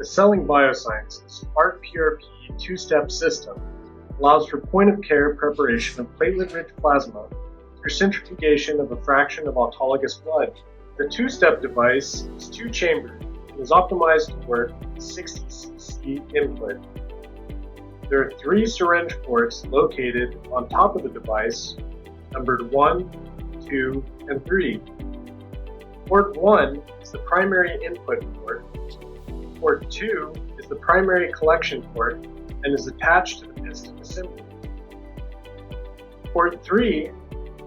The Celling Biosciences ART PRP two-step system allows for point-of-care preparation of platelet-rich plasma through centrifugation of a fraction of autologous blood. The two-step device is two-chambered and is optimized to work with 60 cc input. There are 3 syringe ports located on top of the device, numbered 1, 2, and 3. Port 1 is the primary input port. Port 2 is the primary collection port and is attached to the piston assembly. Port 3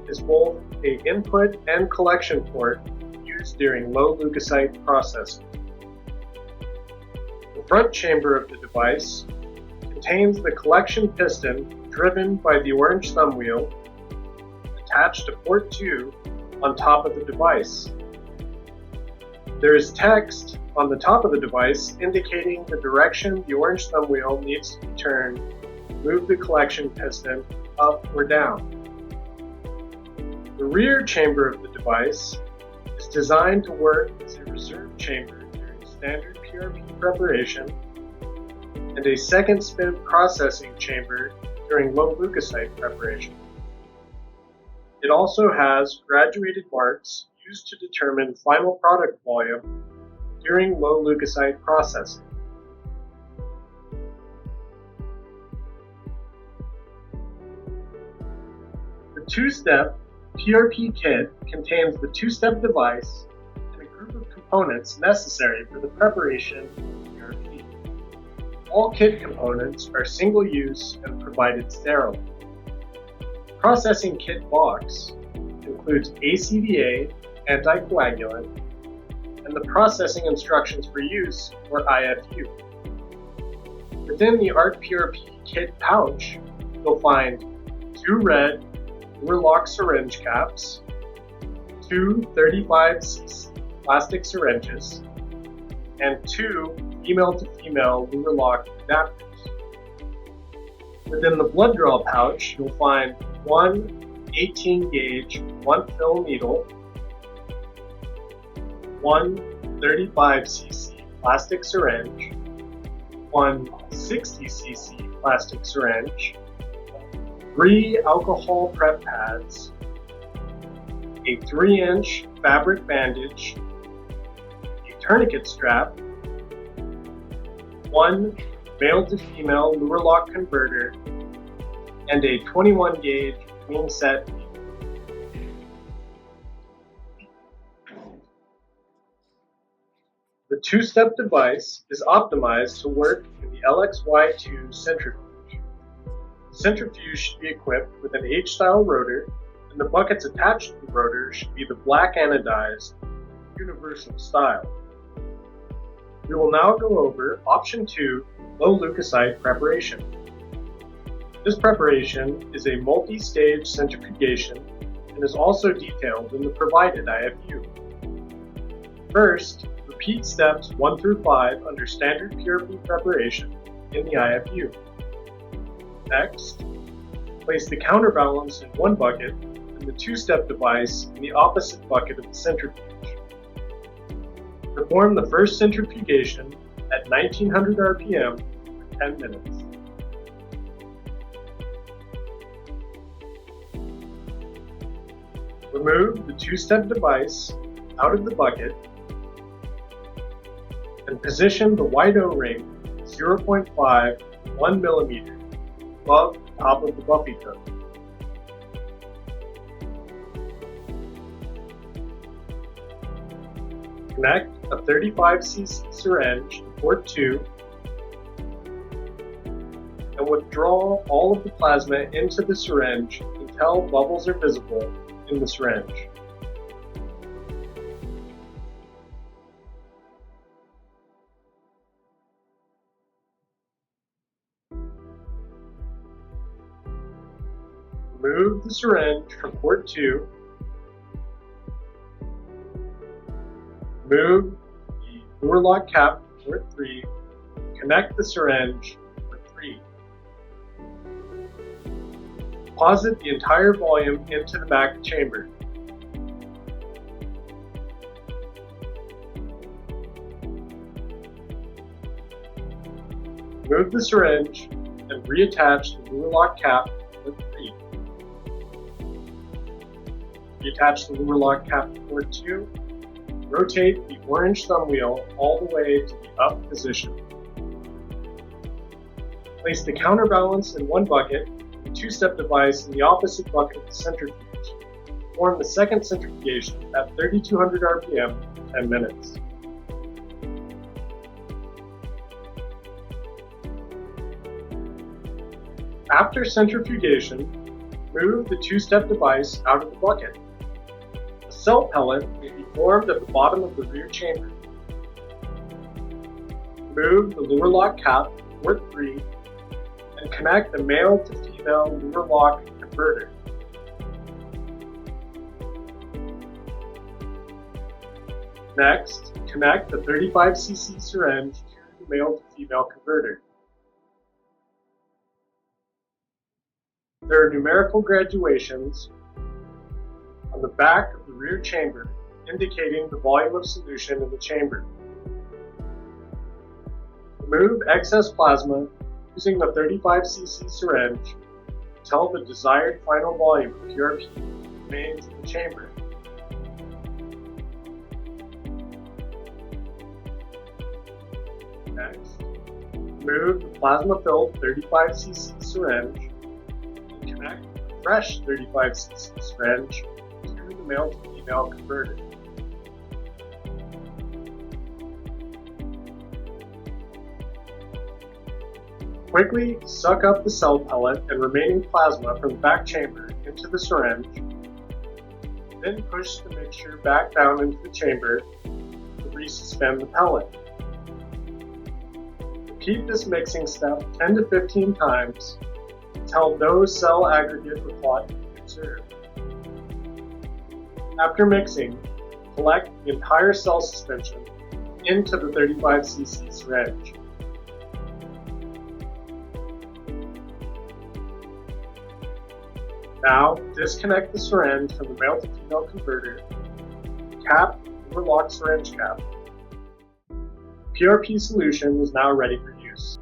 is both an input and collection port used during low leukocyte processing. The front chamber of the device contains the collection piston driven by the orange thumb wheel attached to port 2 on top of the device. There is text on the top of the device indicating the direction the orange thumb wheel needs to be turned to move the collection piston up or down. The rear chamber of the device is designed to work as a reserve chamber during standard PRP preparation and a second spin processing chamber during low leukocyte preparation. It also has graduated marks used to determine final product volume during low leukocyte processing. The two-step PRP kit contains the two-step device and a group of components necessary for the preparation of PRP. All kit components are single-use and provided sterile. The processing kit box includes ACDA, anticoagulant, and the processing instructions for use, or IFU. Within the ART PRP kit pouch, you'll find 2 red lunar-lock syringe caps, 2 35cc plastic syringes, and 2 female-to-female lunar-lock adapters. Within the blood draw pouch, you'll find 1 18-gauge 1-fill needle, 1 35cc plastic syringe, 1 60cc plastic syringe, 3 alcohol prep pads, a 3-inch fabric bandage, a tourniquet strap, 1 male to female lunar lock converter, and a 21-gauge queen set. The two-step device is optimized to work in the LXY2 centrifuge. The centrifuge should be equipped with an H-style rotor, and the buckets attached to the rotor should be the black anodized universal style. We will now go over option 2, low leukocyte preparation. This preparation is a multi-stage centrifugation and is also detailed in the provided IFU. First, repeat steps 1 through 5 under standard PRP preparation in the IFU. Next, place the counterbalance in one bucket and the two-step device in the opposite bucket of the centrifuge. Perform the first centrifugation at 1900 RPM for 10 minutes. Remove the two-step device out of the bucket and position the white O-ring 0.5 to 1 millimeter above the top of the buffy coat. Connect a 35cc syringe to port 2 and withdraw all of the plasma into the syringe until bubbles are visible in the syringe. Remove the syringe from port 2. Remove the lunar lock cap to port 3. Connect the syringe to port 3. Deposit the entire volume into the back chamber. Remove the syringe and reattach the luer lock cap with port 3. Reattach the luer lock cap to port 2. Rotate the orange thumb wheel all the way to the up position. Place the counterbalance in one bucket and the two-step device in the opposite bucket of the centrifuge. Perform the second centrifugation at 3200 RPM for 10 minutes. After centrifugation, move the two-step device out of the bucket. A cell pellet will be formed at the bottom of the rear chamber. Remove the luer lock cap to port 3 and connect the male to female luer lock converter. Next, connect the 35cc syringe to the male to female converter. There are numerical graduations on the back of the rear chamber indicating the volume of solution in the chamber. Remove excess plasma using the 35cc syringe until the desired final volume of PRP remains in the chamber. Next, remove the plasma-filled 35cc syringe and connect a fresh 35cc syringe to the male to female converter. Quickly suck up the cell pellet and remaining plasma from the back chamber into the syringe, then push the mixture back down into the chamber to resuspend the pellet. Repeat this mixing step 10 to 15 times until no cell aggregate or clot can be observed. After mixing, collect the entire cell suspension into the 35cc syringe. Now, disconnect the syringe from the male to female converter, cap the luer lock syringe cap. PRP solution is now ready for use.